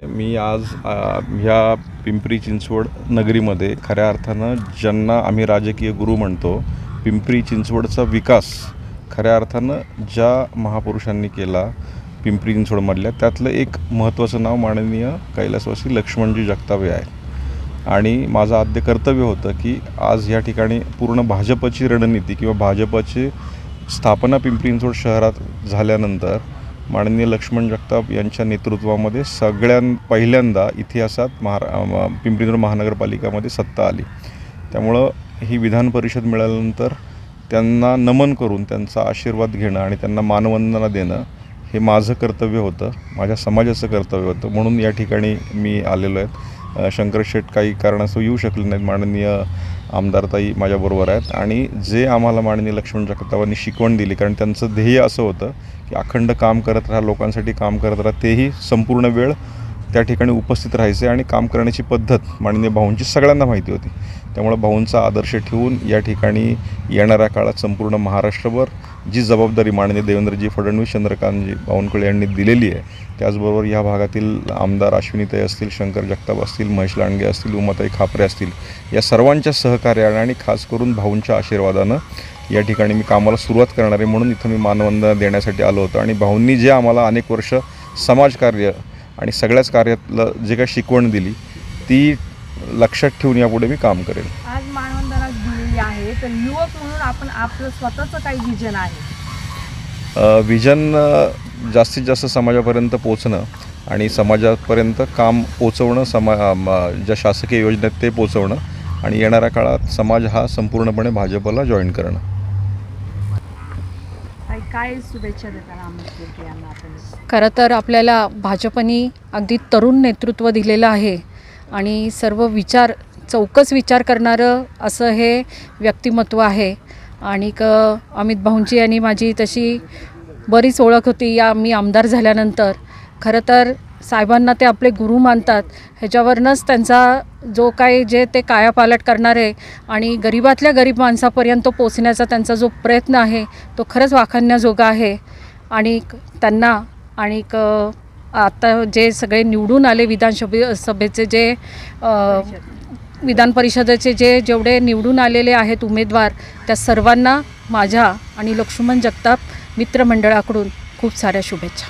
मी आज ह्या पिंपरी चिंचवड नगरीमध्ये खऱ्या अर्थानं ज्यांना आम्ही राजकीय गुरु म्हणतो, पिंपरी चिंचवडचा विकास खऱ्या अर्थानं ज्या महापुरुषांनी केला पिंपरी चिंचवडमधल्या, त्यातलं एक महत्त्वाचं नाव माननीय कैलासवासी लक्ष्मणजी जगताप आहे. आणि माझं आद्य कर्तव्य होतं की आज या ठिकाणी पूर्ण भाजपची रणनीती किंवा भाजपची स्थापना पिंपरी चिंचवड शहरात झाल्यानंतर माननीय लक्ष्मण जगताप यांच्या नेतृत्वामध्ये पहिल्यांदा इतिहासात पिंपरी चिंचवड महानगरपालिकामध्ये सत्ता आली. त्यामुळं ही विधान परिषद मिळाल्यानंतर त्यांना नमन करून त्यांचा आशीर्वाद घेणं आणि त्यांना मानवंदना देणं हे माझं कर्तव्य होतं, माझ्या समाजाचं कर्तव्य होतं. म्हणून या ठिकाणी मी आलेलो आहे. शंकर शेठ काही कारणास्तव येऊ शकले नाहीत. माननीय आमदारताई माझ्याबरोबर आहेत आणि जे आम्हाला माननीय लक्ष्मण जगतापांनी शिकवण दिली, कारण त्यांचं ध्येय असं होतं की अखंड काम करत राहा, लोकांसाठी काम करत राहा, तेही संपूर्ण वेळ त्या ठिकाणी उपस्थित राहायचे. आणि काम करण्याची पद्धत माननीय भाऊंची सगळ्यांना माहिती होती. त्यामुळे भाऊंचा आदर्श ठेवून या ठिकाणी येणाऱ्या काळात संपूर्ण महाराष्ट्रभर जी जबाबदारी माननीय देवेंद्रजी फडणवीस, चंद्रकांतजी बावनकुळे यांनी दिलेली आहे, त्याचबरोबर या भागातील आमदार अश्विनीताई असतील, शंकर जगताप असतील, महेश लांडगे असतील, उमाताई खापरे असतील, या सर्वांच्या सहकार्याने आणि खास करून भाऊंच्या आशीर्वादानं या ठिकाणी मी कामाला सुरुवात करणार आहे. म्हणून इथं मी मानवंदना देण्यासाठी आलो होतो. आणि भाऊंनी जे आम्हाला अनेक वर्ष समाजकार्य आणि सगळ्याच कार्यातलं जे काही शिकवण दिली ती लक्षात ठेवून यापुढे मी काम करेन. आज मानवंदना दिलेली आहे, तर युवक म्हणून आपण आपलं स्वतःचं काही विजन आहे? विजन जास्तीत जास्त समाजापर्यंत पोचणं आणि समाजापर्यंत काम पोचवणं, ज्या शासकीय योजनेत ते पोचवणं आणि येणाऱ्या काळात समाज हा संपूर्णपणे भाजपला जॉईन करणं. काय शुभेच्छा देताना आमदार यांना आपण? खरं तर आपल्याला भाजपनी अगदी तरुण नेतृत्व दिलेलं आहे आणि सर्व विचार चौकस विचार करणारं असं हे व्यक्तिमत्व आहे. आणि अमित भाऊंची आणि माझी तशी बरीच ओळख होती मी आमदार झाल्यानंतर. खरं तर साहेबांना ते आपले गुरु मानतात, ह्याच्यावरनंच त्यांचा जो काही जे ते कायापालट करणारे आणि गरीबातल्या गरीब माणसापर्यंत पोचण्याचा त्यांचा जो प्रयत्न आहे तो खरंच वाखाणण्याजोगा आहे. आणि त्यांना आणि आता जे सगळे निवडून आले सभेचे जे विधान परिषदेचे जेवढे निवडून आलेले आहेत उमेदवार, त्या सर्वांना माझ्या आणि लक्ष्मण जगताप मित्रमंडळाकडून खूप साऱ्या शुभेच्छा.